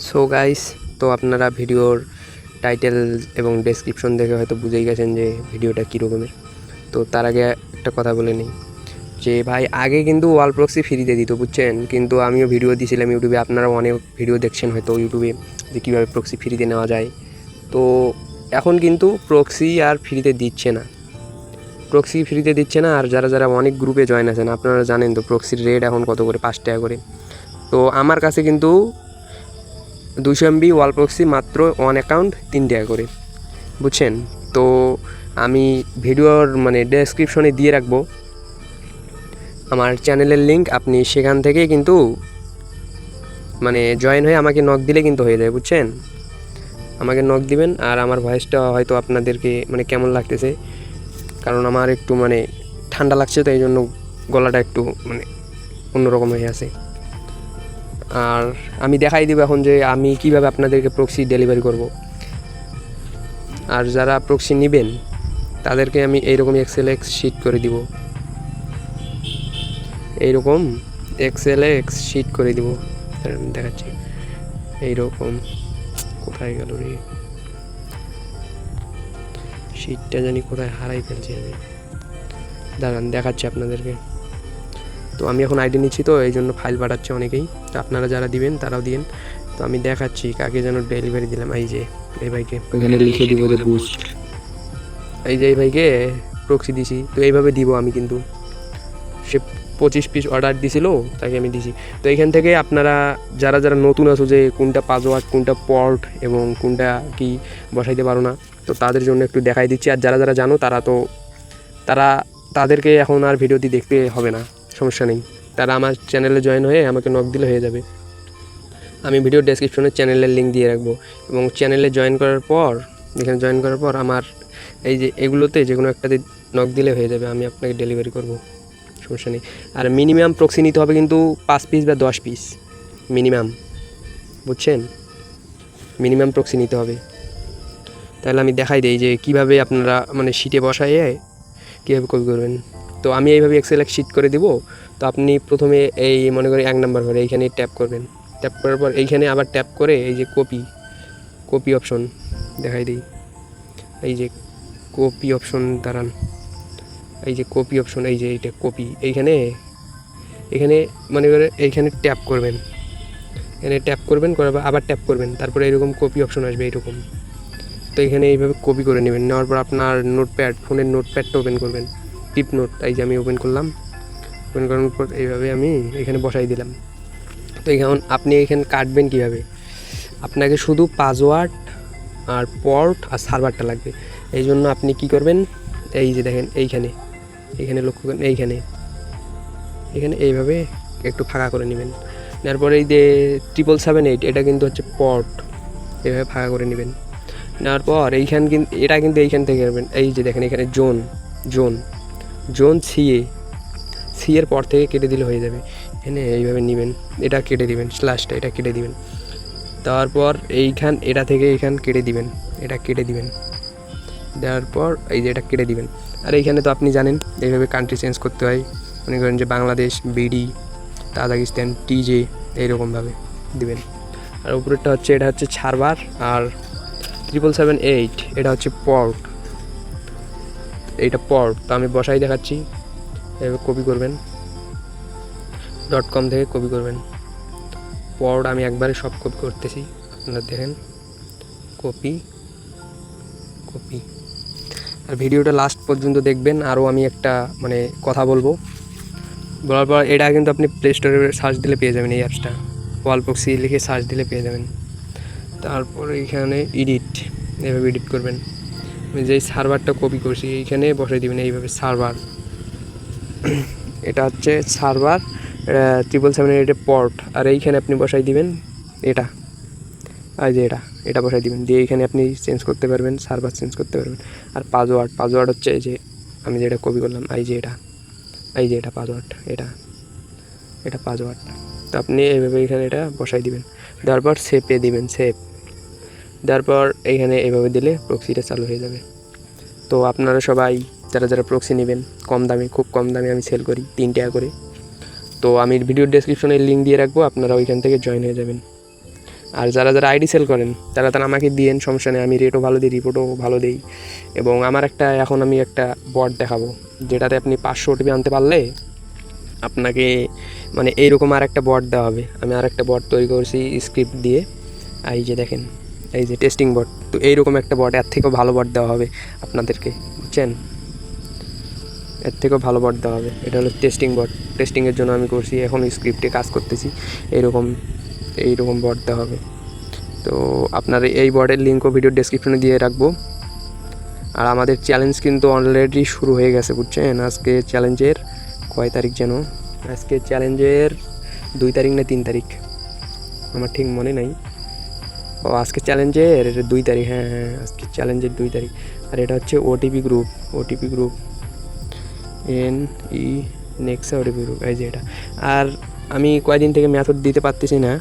So guys, তো আপনারা ভিডিওর টাইটেল এবং ডেসক্রিপশন দেখে হয়তো বুঝেই গেছেন যে ভিডিওটা কী রকমের। তো তার আগে একটা কথা বলে নিই যে ভাই, আগে কিন্তু ওয়াল প্রক্সি ফ্রিতে দিত, বুঝছেন। কিন্তু আমিও ভিডিও দিয়েছিলাম ইউটিউবে, আপনারা অনেক ভিডিও দেখছেন হয়তো ইউটিউবে যে কীভাবে প্রক্সি ফ্রিতে নেওয়া যায়। তো এখন কিন্তু প্রক্সি আর ফ্রিতে দিচ্ছে না, আর যারা যারা অনেক গ্রুপে জয়েন আছেন আপনারা জানেন তো প্রক্সির রেট এখন কত করে, 5 টাকা করে। তো আমার কাছে কিন্তু 200 MB ওয়াল প্রক্সি মাত্র অন অ্যাকাউন্ট 3 টাকা করে, বুঝছেন। তো আমি ভিডিওর ডেসক্রিপশনে দিয়ে রাখবো আমার চ্যানেলের লিঙ্ক, আপনি সেখান থেকেই কিন্তু জয়েন হয়ে আমাকে নক দিলে কিন্তু হয়ে যায়, বুঝছেন। আমাকে নক দিবেন। আর আমার ভয়েসটা হয়তো আপনাদেরকে কেমন লাগতেছে, কারণ আমার একটু ঠান্ডা লাগছে, তো এই জন্য গলাটা একটু অন্যরকম হয়ে আছে। আর আমি দেখাই দিব এখন যে আমি কিভাবে আপনাদেরকে প্রক্সি ডেলিভারি করব। আর যারা প্রক্সি নেবেন তাদেরকে আমি এইরকম এক্সএলএক্স শিট করে দিব, এইরকম এক্সএলএক্স শিট করে দিব, দেখাচ্ছি। এইরকম কোথায় গেল রে শিটটা, জানি কোথায় হারাই ফেলছি আমি, দাঁড়ান দেখাচ্ছি আপনাদেরকে। তো আমি এখন আইডি নিচ্ছি, তো এই জন্য ফাইল পাঠাচ্ছে অনেকেই, তো আপনারা যারা দিবেন তারাও দিন। তো আমি দেখাচ্ছি কাকে যেন ডেলিভারি দিলাম। এই যে এই ভাইকে, এখানে লিখে দিব যে বুস্ট, এই যে এই ভাইকে প্রক্সি দিছি। তো এইভাবে দিব আমি, কিন্তু সে 25 পিস অর্ডার দিছিল, তাকে আমি দিছি। তো এইখান থেকে আপনারা যারা যারা নতুন আছো, যে কোনটা পাসওয়ার্ড, কোনটা পোর্ট এবং কোনটা কি বসাইতে পারো না, তো তাদের জন্য একটু দেখাই দিচ্ছি। আর যারা যারা জানো তাদেরকে এখন আর ভিডিওটি দেখতে হবে না, সমস্যা নেই। তারা আমার চ্যানেলে জয়েন হয়ে আমাকে নক দিলে হয়ে যাবে। আমি ভিডিও ডেসক্রিপশনে চ্যানেলের লিঙ্ক দিয়ে রাখবো, এবং চ্যানেলে জয়েন করার পর, এখানে জয়েন করার পর আমার এই যে এগুলোতে যে কোনো একটাতে নক দিলে হয়ে যাবে, আমি আপনাকে ডেলিভারি করব, সমস্যা নেই। আর মিনিমাম প্রক্সি নিতে হবে কিন্তু 5 পিস বা 10 পিস মিনিমাম, বুঝছেন। মিনিমাম প্রক্সি নিতে হবে। তাহলে আমি দেখাই দিই যে কীভাবে আপনারা শিটে বসাইয়ে কীভাবে কপি করবেন। তো আমি এইভাবে এক্সএলএক্স শিট করে দিব। তো আপনি প্রথমে এই মনে করি 1 নাম্বার ঘরে এইখানে ট্যাপ করবেন, ট্যাপ করার পর এইখানে আবার ট্যাপ করে এই যে কপি অপশন দেখাই দিই, এই যে কপি অপশন, দাঁড়ান, এই যে কপি অপশন, এই যে এইটা কপি, এখানে মনে করে এইখানে ট্যাপ করবেন, এখানে ট্যাপ করবেন, করার পর আবার ট্যাপ করবেন, তারপরে এরকম কপি অপশন আসবে এইরকম। তো এখানে এইভাবে কপি করে নেবেন, নেওয়ার পর আপনার নোটপ্যাড, ফোনের নোটপ্যাডটা ওপেন করবেন, টিপ নোট, এই যে আমি ওপেন করলাম, ওপেন করার পর এইভাবে আমি এখানে বসাই দিলাম। তো এখন আপনি এখানে কাটবেন কীভাবে, আপনাকে শুধু পাসওয়ার্ড আর পোর্ট আর সার্ভারটা লাগবে। এই জন্য আপনি কি করবেন, এই যে দেখেন এইখানে লক্ষ্য করেন, এইখানে এইভাবে একটু ফাঁকা করে নেবেন। নেওয়ার পরে এই যে 778 এটা কিন্তু হচ্ছে পোর্ট, এইভাবে ফাঁকা করে নেবেন। নেওয়ার পর এটা কিন্তু এইখান থেকে করবেন, এই যে দেখেন এখানে জোন সি এর পর থেকে কেটে দিলে হয়ে যাবে। এখানে এইভাবে নেবেন, এটা কেটে দিবেন, স্ল্যাশটা এটা কেটে দিবেন। তারপর এটা থেকে এইখান কেটে দিবেন, এটা কেটে দিবেন, দেওয়ার পর এই যে এটা কেটে দিবেন। আর এইখানে তো আপনি জানেন এইভাবে কান্ট্রি চেঞ্জ করতে হয়, মনে করেন যে বাংলাদেশ, বিডি, তাজাকিস্তান, টিজে, এইরকমভাবে দিবেন। আর উপরেরটা হচ্ছে, এটা হচ্ছে সার্ভার, আর 778 এটা হচ্ছে পোর্ট, এইটা পোর্ট। তো আমি বসাই দেখাচ্ছি, এভাবে কপি করবেন, .com থেকে কপি করবেন পোর্ট। আমি একবারে সব কপি করতেছি, আপনারা দেখেন, কপি। আর ভিডিওটা লাস্ট পর্যন্ত দেখবেন। আরও আমি একটা কথা বলার পর এটা কিন্তু আপনি প্লে স্টোরে সার্চ দিলে পেয়ে যাবেন, এই অ্যাপসটা ওয়াল প্রক্সি লিখে সার্চ দিলে পেয়ে যাবেন। তারপর এইখানে এইভাবে এডিট করবেন, আমি যেই সার্ভারটা কপি করছি এইখানে বসাই দিবেন, এইভাবে সার্ভার, এটা হচ্ছে সার্ভার 778 পোর্ট। আর এইখানে আপনি বসাই দিবেন এটা, আর যে এটা বসাই দিবেন, দিয়ে এইখানে আপনি চেঞ্জ করতে পারবেন, সার্ভার চেঞ্জ করতে পারবেন। আর পাসওয়ার্ড হচ্ছে এই যে আমি যেটা কপি করলাম, এই যে এটা পাসওয়ার্ড, এটা পাসওয়ার্ড। তো আপনি এইভাবে এখানে এটা বসাই দিবেন, দেওয়ার পর সেভে দিবেন, দেওয়ার পর এইখানে এইভাবে দিলে প্রক্সিটা চালু হয়ে যাবে। তো আপনারা সবাই যারা যারা প্রক্সি নেবেন, খুব কম দামে আমি সেল করি, 3 টাকা করে। তো আমি ভিডিওর ডেসক্রিপশনে লিঙ্ক দিয়ে রাখবো, আপনারা ওইখান থেকে জয়েন হয়ে যাবেন। আর যারা যারা আইডি সেল করেন তারা তারা আমাকে দিয়েন, সমস্যা নেই, আমি রেটও ভালো দিই, রিপোর্টও ভালো দিই। এবং আমার এখন আমি একটা বট দেখাবো যেটাতে আপনি 500 ওটিপি আনতে পারলে আপনাকে মানে এইরকম আর একটা বট দেওয়া হবে। আমি আর একটা বট তৈরি করছি স্ক্রিপ্ট দিয়ে, এই যে দেখেন, এই যে টেস্টিং বট। তো এইরকম একটা বট, এর থেকেও ভালো বট দেওয়া হবে আপনাদেরকে, বুঝছেন? এর থেকেও ভালো বট দেওয়া হবে। এটা হলো টেস্টিং বট, টেস্টিংয়ের জন্য আমি করছি, এখন স্ক্রিপ্টে কাজ করতেছি। এইরকম বট দেওয়া হবে। তো আপনার এই বটের লিঙ্কও ভিডিও ডেসক্রিপশনে দিয়ে রাখবো। আর আমাদের চ্যালেঞ্জ কিন্তু অলরেডি শুরু হয়ে গেছে, বুঝছেন? আজকে চ্যালেঞ্জের কয় তারিখ যেন, আজকে চ্যালেঞ্জের 2 তারিখ না 3 তারিখ, আমার ঠিক মনে নাই। ও আজকে চ্যালেঞ্জের 2 তারিখ, হ্যাঁ হ্যাঁ আজকে চ্যালেঞ্জের 2 তারিখ। আর এটা হচ্ছে OTP group NE Nexa OTP group, এই যে এটা। আর আমি কয়দিন থেকে মেথড দিতে পারতেছি না,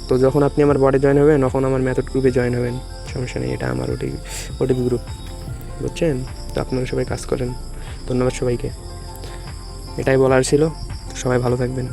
তো যখন আপনি আমার বটে জয়েন হবেন তখন আমার মেথড গ্রুপে জয়েন হবেন, সমস্যা নেই। এটা আমার ওটিপি গ্রুপ, বুঝছেন? তো আপনারা সবাই কাজ করেন। ধন্যবাদ সবাইকে, এটাই বলার ছিল। সবাই ভালো থাকবেন।